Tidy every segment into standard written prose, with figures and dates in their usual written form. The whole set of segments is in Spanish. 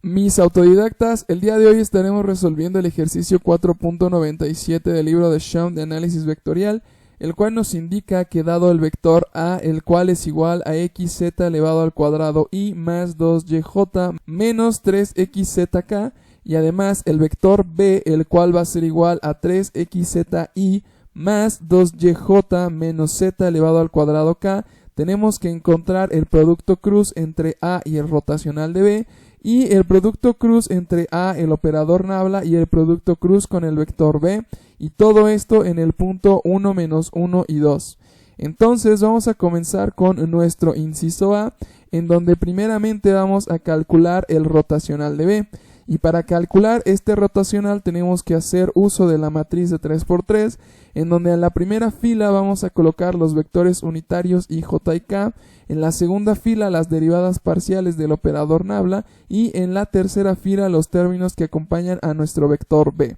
Mis autodidactas, el día de hoy estaremos resolviendo el ejercicio 4.97 del libro de Shum de análisis vectorial, el cual nos indica que dado el vector A, el cual es igual a xz elevado al cuadrado y más 2yj menos 3xzk, y además el vector B, el cual va a ser igual a 3xzi más 2yj menos z elevado al cuadrado k, tenemos que encontrar el producto cruz entre A y el rotacional de B, y el producto cruz entre A, el operador nabla, y el producto cruz con el vector B, y todo esto en el punto 1, menos 1 y 2. Entonces vamos a comenzar con nuestro inciso A, en donde primeramente vamos a calcular el rotacional de B. Y para calcular este rotacional tenemos que hacer uso de la matriz de 3×3, en donde en la primera fila vamos a colocar los vectores unitarios i, j y k, en la segunda fila las derivadas parciales del operador nabla y en la tercera fila los términos que acompañan a nuestro vector b.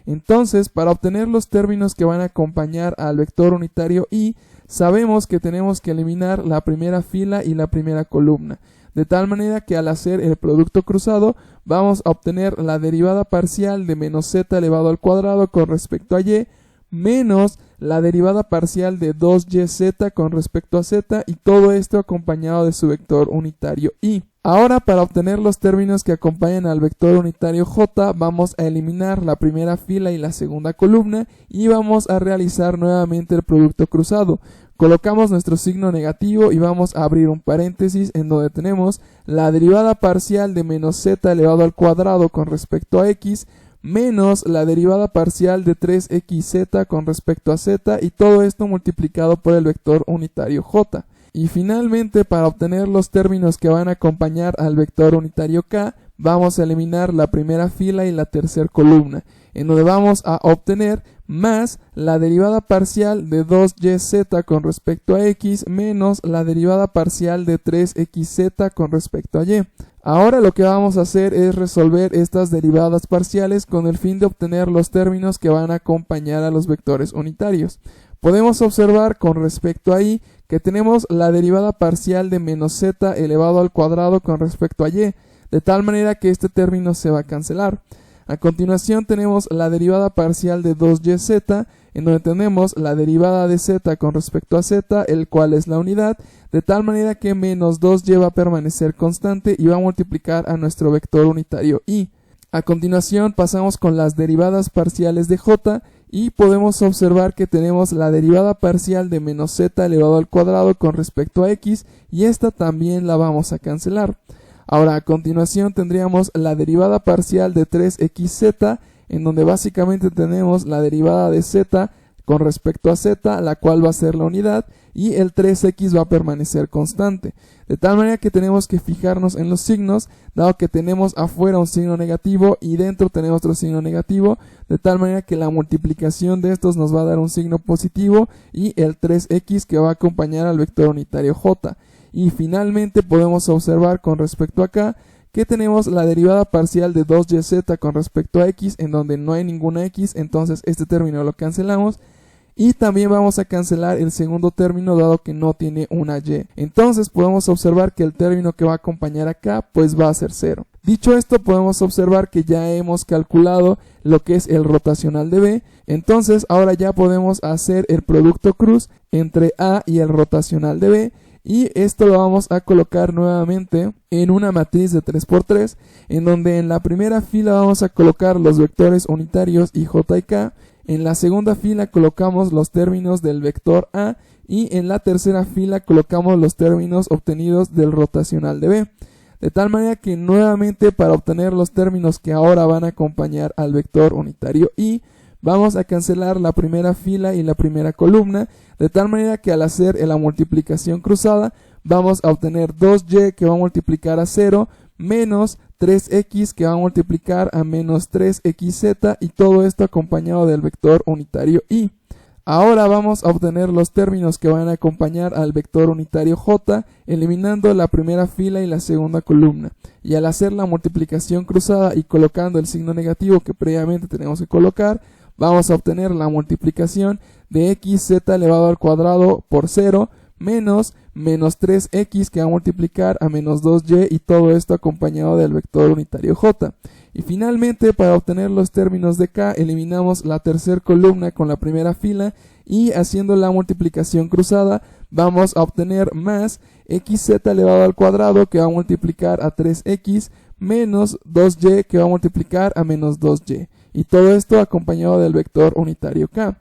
Entonces, para obtener los términos que van a acompañar al vector unitario i, sabemos que tenemos que eliminar la primera fila y la primera columna. De tal manera que al hacer el producto cruzado vamos a obtener la derivada parcial de menos z elevado al cuadrado con respecto a y menos la derivada parcial de 2yz con respecto a z, y todo esto acompañado de su vector unitario i. Ahora, para obtener los términos que acompañan al vector unitario j, vamos a eliminar la primera fila y la segunda columna y vamos a realizar nuevamente el producto cruzado. Colocamos nuestro signo negativo y vamos a abrir un paréntesis en donde tenemos la derivada parcial de menos z elevado al cuadrado con respecto a x menos la derivada parcial de 3xz con respecto a z, y todo esto multiplicado por el vector unitario j. Y finalmente, para obtener los términos que van a acompañar al vector unitario k, vamos a eliminar la primera fila y la tercera columna, en donde vamos a obtener más la derivada parcial de 2yz con respecto a x menos la derivada parcial de 3xz con respecto a y. Ahora lo que vamos a hacer es resolver estas derivadas parciales con el fin de obtener los términos que van a acompañar a los vectores unitarios. Podemos observar con respecto a y que tenemos la derivada parcial de menos z elevado al cuadrado con respecto a y, de tal manera que este término se va a cancelar. A continuación tenemos la derivada parcial de 2yz, en donde tenemos la derivada de z con respecto a z, el cual es la unidad, de tal manera que menos 2y va a permanecer constante y va a multiplicar a nuestro vector unitario i. A continuación pasamos con las derivadas parciales de j y podemos observar que tenemos la derivada parcial de menos z elevado al cuadrado con respecto a x, y esta también la vamos a cancelar. Ahora, a continuación tendríamos la derivada parcial de 3xz, en donde básicamente tenemos la derivada de z con respecto a z, la cual va a ser la unidad, y el 3x va a permanecer constante. De tal manera que tenemos que fijarnos en los signos, dado que tenemos afuera un signo negativo y dentro tenemos otro signo negativo, de tal manera que la multiplicación de estos nos va a dar un signo positivo y el 3x que va a acompañar al vector unitario j. Y finalmente podemos observar con respecto a acá que tenemos la derivada parcial de 2yz con respecto a x, en donde no hay ninguna x, entonces este término lo cancelamos. Y también vamos a cancelar el segundo término dado que no tiene una y. Entonces podemos observar que el término que va a acompañar acá pues va a ser 0. Dicho esto, podemos observar que ya hemos calculado lo que es el rotacional de B. Entonces ahora ya podemos hacer el producto cruz entre A y el rotacional de B. Y esto lo vamos a colocar nuevamente en una matriz de 3×3, en donde en la primera fila vamos a colocar los vectores unitarios i, j y k. En la segunda fila colocamos los términos del vector A y en la tercera fila colocamos los términos obtenidos del rotacional de B. De tal manera que nuevamente, para obtener los términos que ahora van a acompañar al vector unitario i, vamos a cancelar la primera fila y la primera columna, de tal manera que al hacer la multiplicación cruzada vamos a obtener 2y que va a multiplicar a 0 menos 3x que va a multiplicar a menos 3xz, y todo esto acompañado del vector unitario i. Ahora vamos a obtener los términos que van a acompañar al vector unitario j, eliminando la primera fila y la segunda columna. Y al hacer la multiplicación cruzada y colocando el signo negativo que previamente tenemos que colocar, vamos a obtener la multiplicación de xz elevado al cuadrado por 0 menos menos 3x que va a multiplicar a menos 2y y todo esto acompañado del vector unitario j. Y finalmente, para obtener los términos de k, eliminamos la tercera columna con la primera fila y haciendo la multiplicación cruzada vamos a obtener más xz elevado al cuadrado que va a multiplicar a 3x menos 2y que va a multiplicar a menos 2y. Y todo esto acompañado del vector unitario k.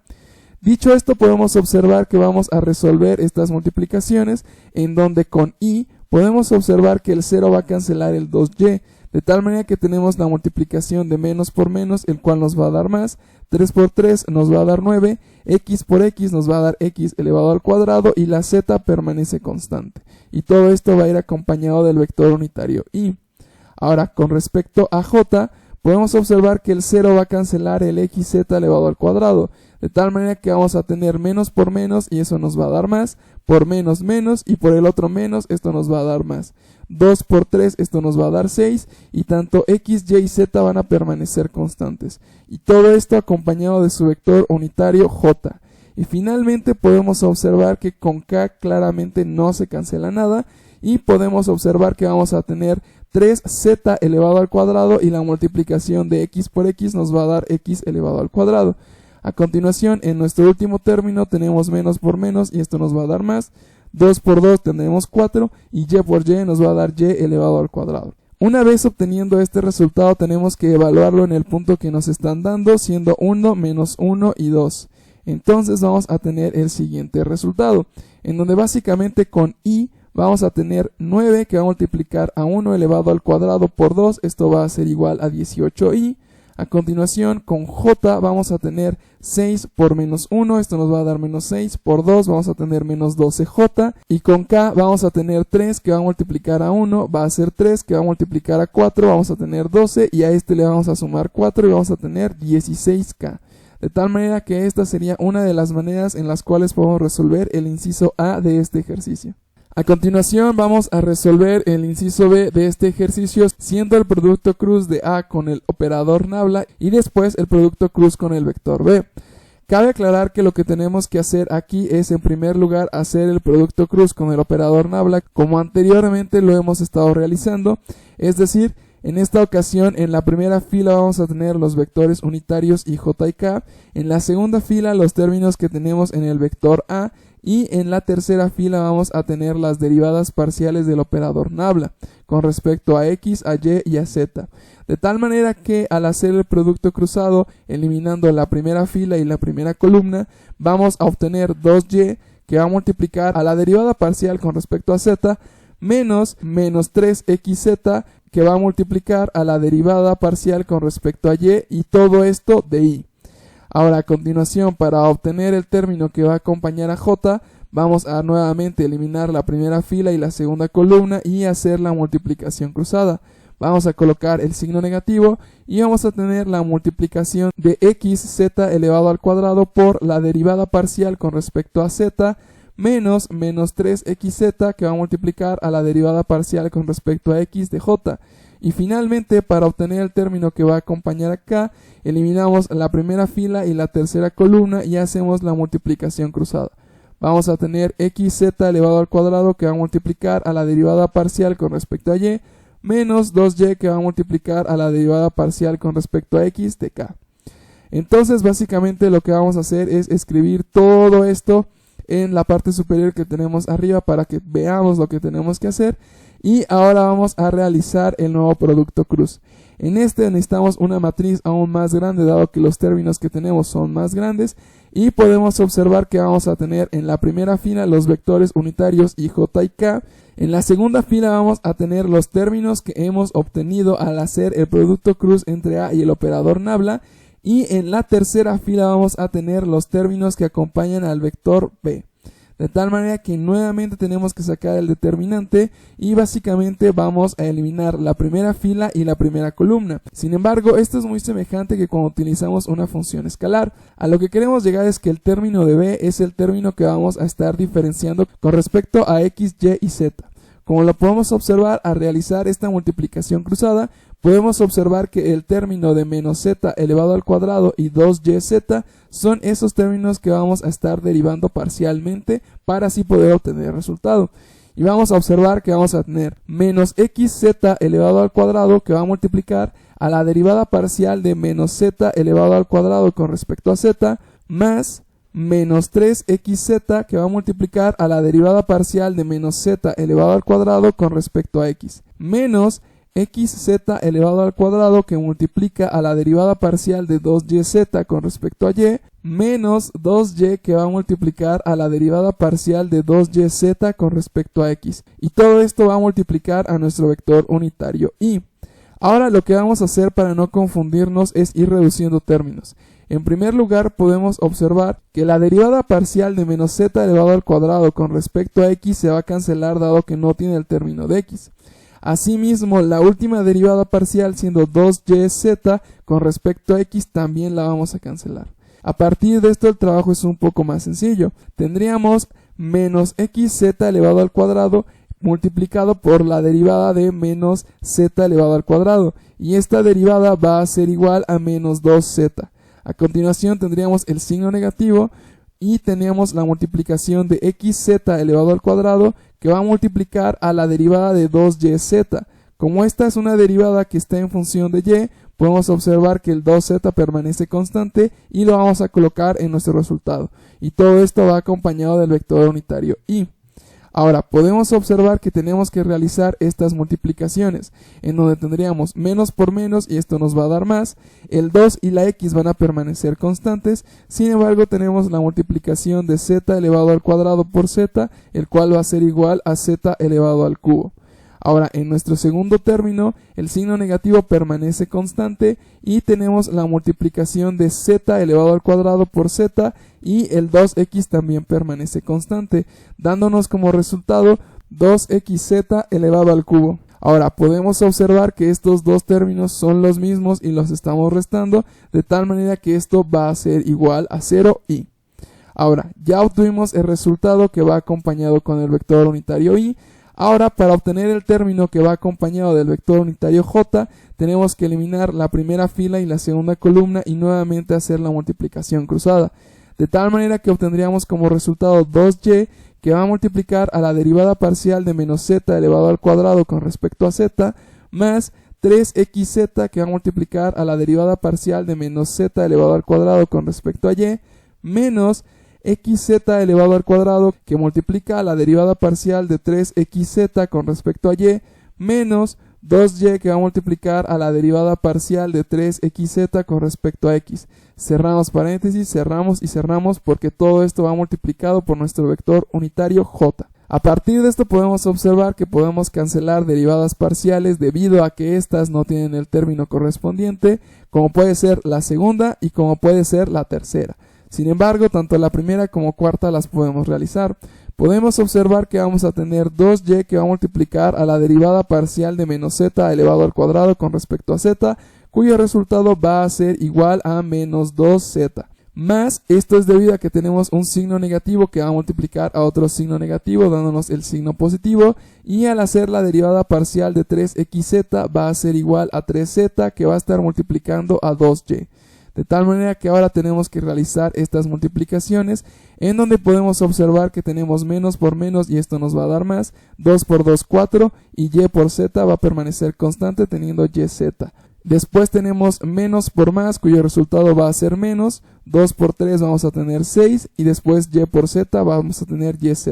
Dicho esto, podemos observar que vamos a resolver estas multiplicaciones en donde con i podemos observar que el 0 va a cancelar el 2y, de tal manera que tenemos la multiplicación de menos por menos, el cual nos va a dar más, 3 por 3 nos va a dar 9, x por x nos va a dar x elevado al cuadrado y la z permanece constante. Y todo esto va a ir acompañado del vector unitario i. Ahora, con respecto a j, podemos observar que el 0 va a cancelar el xz elevado al cuadrado, de tal manera que vamos a tener menos por menos y eso nos va a dar más, por menos menos y por el otro menos esto nos va a dar más. 2 por 3 esto nos va a dar 6 y tanto x, y y z van a permanecer constantes. Y todo esto acompañado de su vector unitario j. Y finalmente podemos observar que con k claramente no se cancela nada y podemos observar que vamos a tener 3z elevado al cuadrado y la multiplicación de x por x nos va a dar x elevado al cuadrado. A continuación, en nuestro último término tenemos menos por menos y esto nos va a dar más. 2 por 2 tendremos 4 y y por y nos va a dar y elevado al cuadrado. Una vez obteniendo este resultado tenemos que evaluarlo en el punto que nos están dando, siendo 1, menos 1 y 2. Entonces vamos a tener el siguiente resultado, en donde básicamente con i vamos a tener 9 que va a multiplicar a 1 elevado al cuadrado por 2, esto va a ser igual a 18i. A continuación, con j vamos a tener 6 por menos 1, esto nos va a dar menos 6, por 2 vamos a tener menos 12j, y con k vamos a tener 3 que va a multiplicar a 1, va a ser 3 que va a multiplicar a 4, vamos a tener 12, y a este le vamos a sumar 4 y vamos a tener 16k. De tal manera que esta sería una de las maneras en las cuales podemos resolver el inciso A de este ejercicio. A continuación vamos a resolver el inciso B de este ejercicio siendo el producto cruz de A con el operador nabla y después el producto cruz con el vector B. Cabe aclarar que lo que tenemos que hacer aquí es en primer lugar hacer el producto cruz con el operador nabla como anteriormente lo hemos estado realizando, es decir, en esta ocasión en la primera fila vamos a tener los vectores unitarios i, j y k, en la segunda fila los términos que tenemos en el vector A y en la tercera fila vamos a tener las derivadas parciales del operador nabla con respecto a x, a y y a z. De tal manera que al hacer el producto cruzado, eliminando la primera fila y la primera columna, vamos a obtener 2y que va a multiplicar a la derivada parcial con respecto a z menos 3xz que va a multiplicar a la derivada parcial con respecto a y todo esto de i. Ahora, a continuación, para obtener el término que va a acompañar a j, vamos a nuevamente eliminar la primera fila y la segunda columna y hacer la multiplicación cruzada. Vamos a colocar el signo negativo y vamos a tener la multiplicación de xz elevado al cuadrado por la derivada parcial con respecto a z menos 3xz que va a multiplicar a la derivada parcial con respecto a x de j. Y finalmente, para obtener el término que va a acompañar acá, eliminamos la primera fila y la tercera columna y hacemos la multiplicación cruzada. Vamos a tener xz elevado al cuadrado que va a multiplicar a la derivada parcial con respecto a y, menos 2y que va a multiplicar a la derivada parcial con respecto a x de k. Entonces, básicamente lo que vamos a hacer es escribir todo esto en la parte superior que tenemos arriba para que veamos lo que tenemos que hacer. Y ahora vamos a realizar el nuevo producto cruz. En este necesitamos una matriz aún más grande dado que los términos que tenemos son más grandes y podemos observar que vamos a tener en la primera fila los vectores unitarios i, j y k. En la segunda fila vamos a tener los términos que hemos obtenido al hacer el producto cruz entre A y el operador nabla y en la tercera fila vamos a tener los términos que acompañan al vector B. De tal manera que nuevamente tenemos que sacar el determinante y básicamente vamos a eliminar la primera fila y la primera columna. Sin embargo, esto es muy semejante que cuando utilizamos una función escalar. A lo que queremos llegar es que el término de b es el término que vamos a estar diferenciando con respecto a x, y y z. Como lo podemos observar, al realizar esta multiplicación cruzada, podemos observar que el término de menos z elevado al cuadrado y 2yz son esos términos que vamos a estar derivando parcialmente para así poder obtener el resultado. Y vamos a observar que vamos a tener menos xz elevado al cuadrado que va a multiplicar a la derivada parcial de menos z elevado al cuadrado con respecto a z, más menos 3xz que va a multiplicar a la derivada parcial de menos z elevado al cuadrado con respecto a x, menos xz elevado al cuadrado que multiplica a la derivada parcial de 2yz con respecto a y, menos 2y que va a multiplicar a la derivada parcial de 2yz con respecto a x. Y todo esto va a multiplicar a nuestro vector unitario y. Ahora lo que vamos a hacer para no confundirnos es ir reduciendo términos. En primer lugar podemos observar que la derivada parcial de menos z elevado al cuadrado con respecto a x se va a cancelar dado que no tiene el término de x. Asimismo, la última derivada parcial siendo 2yz con respecto a x también la vamos a cancelar. A partir de esto el trabajo es un poco más sencillo. Tendríamos menos xz elevado al cuadrado multiplicado por la derivada de menos z elevado al cuadrado. Y esta derivada va a ser igual a menos 2z. A continuación tendríamos el signo negativo y teníamos la multiplicación de xz elevado al cuadrado que va a multiplicar a la derivada de 2yz. Como esta es una derivada que está en función de y, podemos observar que el 2z permanece constante y lo vamos a colocar en nuestro resultado. Y todo esto va acompañado del vector unitario y. Ahora, podemos observar que tenemos que realizar estas multiplicaciones, en donde tendríamos menos por menos y esto nos va a dar más, el 2 y la x van a permanecer constantes, sin embargo tenemos la multiplicación de z elevado al cuadrado por z, el cual va a ser igual a z elevado al cubo. Ahora, en nuestro segundo término, el signo negativo permanece constante y tenemos la multiplicación de z elevado al cuadrado por z y el 2x también permanece constante, dándonos como resultado 2xz elevado al cubo. Ahora, podemos observar que estos dos términos son los mismos y los estamos restando, de tal manera que esto va a ser igual a 0 y. Ahora, ya obtuvimos el resultado que va acompañado con el vector unitario y. Ahora, para obtener el término que va acompañado del vector unitario j, tenemos que eliminar la primera fila y la segunda columna y nuevamente hacer la multiplicación cruzada. De tal manera que obtendríamos como resultado 2y que va a multiplicar a la derivada parcial de menos z elevado al cuadrado con respecto a z, más 3xz que va a multiplicar a la derivada parcial de menos z elevado al cuadrado con respecto a y, menos xz elevado al cuadrado que multiplica a la derivada parcial de 3xz con respecto a y, menos 2y que va a multiplicar a la derivada parcial de 3xz con respecto a x. Cerramos paréntesis, cerramos y cerramos porque todo esto va multiplicado por nuestro vector unitario j. A partir de esto podemos observar que podemos cancelar derivadas parciales debido a que éstas no tienen el término correspondiente, como puede ser la segunda y como puede ser la tercera. Sin embargo, tanto la primera como cuarta las podemos realizar. Podemos observar que vamos a tener 2y que va a multiplicar a la derivada parcial de menos z elevado al cuadrado con respecto a z, cuyo resultado va a ser igual a menos 2z. Más, esto es debido a que tenemos un signo negativo que va a multiplicar a otro signo negativo dándonos el signo positivo, y al hacer la derivada parcial de 3xz va a ser igual a 3z que va a estar multiplicando a 2y. De tal manera que ahora tenemos que realizar estas multiplicaciones en donde podemos observar que tenemos menos por menos y esto nos va a dar más, 2 por 2 4 y y por z va a permanecer constante teniendo yz. Después tenemos menos por más cuyo resultado va a ser menos, 2 por 3 vamos a tener 6 y después y por z vamos a tener yz.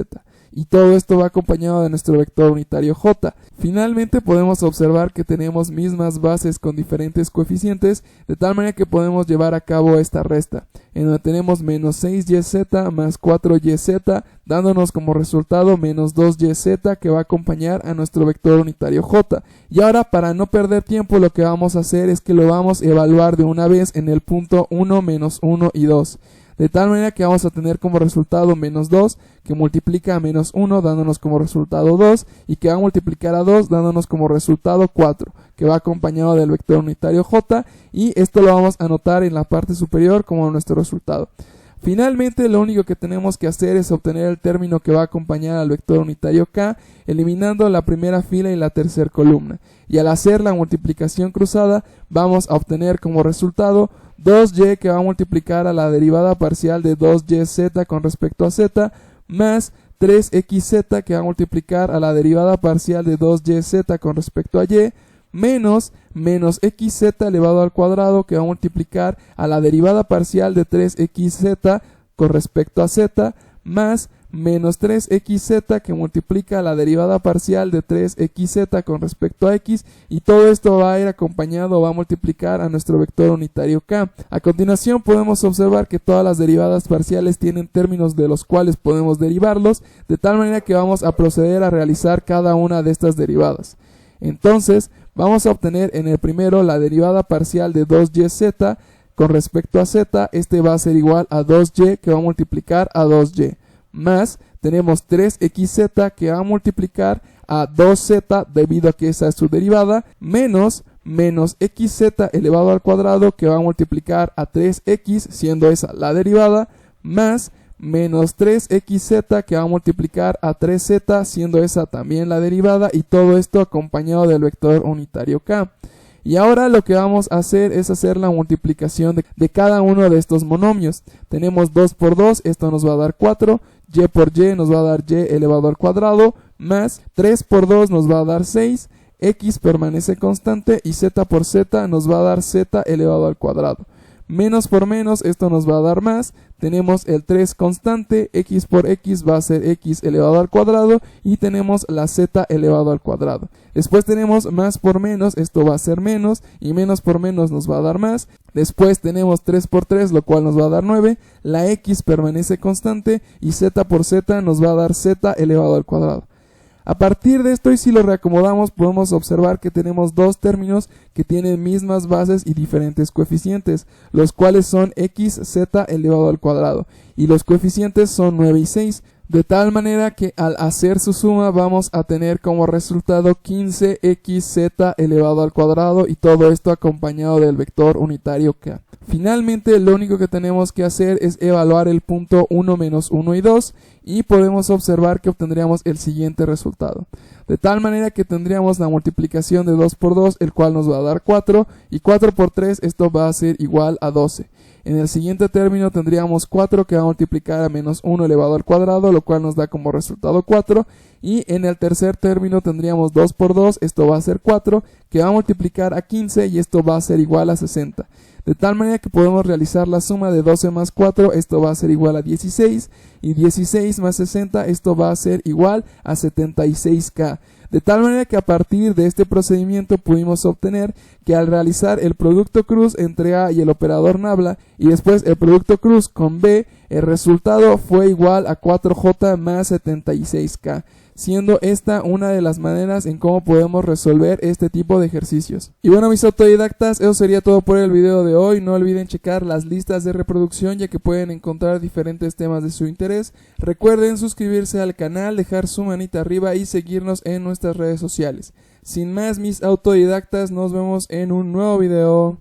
Y todo esto va acompañado de nuestro vector unitario j. Finalmente podemos observar que tenemos mismas bases con diferentes coeficientes, de tal manera que podemos llevar a cabo esta resta, en donde tenemos menos 6yz más 4yz, dándonos como resultado menos 2yz que va a acompañar a nuestro vector unitario j. Y ahora, para no perder tiempo, lo que vamos a hacer es que lo vamos a evaluar de una vez en el punto 1, menos 1 y 2. De tal manera que vamos a tener como resultado menos 2 que multiplica a menos 1 dándonos como resultado 2 y que va a multiplicar a 2 dándonos como resultado 4 que va acompañado del vector unitario j, y esto lo vamos a anotar en la parte superior como nuestro resultado. Finalmente, lo único que tenemos que hacer es obtener el término que va a acompañar al vector unitario k, eliminando la primera fila y la tercera columna. Y al hacer la multiplicación cruzada, vamos a obtener como resultado 2y que va a multiplicar a la derivada parcial de 2yz con respecto a z, más 3xz que va a multiplicar a la derivada parcial de 2yz con respecto a y, menos xz elevado al cuadrado que va a multiplicar a la derivada parcial de 3xz con respecto a z, más menos 3xz que multiplica a la derivada parcial de 3xz con respecto a x, y todo esto va a ir acompañado, va a multiplicar a nuestro vector unitario k. A continuación podemos observar que todas las derivadas parciales tienen términos de los cuales podemos derivarlos, de tal manera que vamos a proceder a realizar cada una de estas derivadas. Entonces, vamos a obtener en el primero la derivada parcial de 2yz con respecto a z, este va a ser igual a 2y que va a multiplicar a 2y, más tenemos 3xz que va a multiplicar a 2z debido a que esa es su derivada, menos xz elevado al cuadrado que va a multiplicar a 3x siendo esa la derivada, más menos 3xz que va a multiplicar a 3z siendo esa también la derivada, y todo esto acompañado del vector unitario k. Y ahora lo que vamos a hacer es hacer la multiplicación de cada uno de estos monomios. Tenemos 2 por 2, esto nos va a dar 4, y por y nos va a dar y elevado al cuadrado, más 3 por 2 nos va a dar 6, x permanece constante y z por z nos va a dar z elevado al cuadrado. Menos por menos, esto nos va a dar más, tenemos el 3 constante, x por x va a ser x elevado al cuadrado, y tenemos la z elevado al cuadrado. Después tenemos más por menos, esto va a ser menos, y menos por menos nos va a dar más. Después tenemos 3 por 3, lo cual nos va a dar 9, la x permanece constante, y z por z nos va a dar z elevado al cuadrado. A partir de esto, y si lo reacomodamos, podemos observar que tenemos dos términos que tienen mismas bases y diferentes coeficientes, los cuales son x, z elevado al cuadrado, y los coeficientes son 9 y 6, de tal manera que al hacer su suma vamos a tener como resultado 15xz elevado al cuadrado, y todo esto acompañado del vector unitario k. Finalmente, lo único que tenemos que hacer es evaluar el punto 1, menos 1 y 2, y podemos observar que obtendríamos el siguiente resultado. De tal manera que tendríamos la multiplicación de 2 por 2, el cual nos va a dar 4, y 4 por 3, esto va a ser igual a 12. En el siguiente término tendríamos 4 que va a multiplicar a menos 1 elevado al cuadrado, lo cual nos da como resultado 4. Y en el tercer término tendríamos 2 por 2, esto va a ser 4, que va a multiplicar a 15 y esto va a ser igual a 60. De tal manera que podemos realizar la suma de 12 más 4, esto va a ser igual a 16, y 16 más 60, esto va a ser igual a 76k. De tal manera que a partir de este procedimiento pudimos obtener que al realizar el producto cruz entre A y el operador nabla, y después el producto cruz con B, el resultado fue igual a 4j más 76k, siendo esta una de las maneras en cómo podemos resolver este tipo de ejercicios. Y bueno, mis autodidactas, eso sería todo por el video de hoy. No olviden checar las listas de reproducción, ya que pueden encontrar diferentes temas de su interés. Recuerden suscribirse al canal, dejar su manita arriba y seguirnos en nuestras redes sociales. Sin más, mis autodidactas, nos vemos en un nuevo video.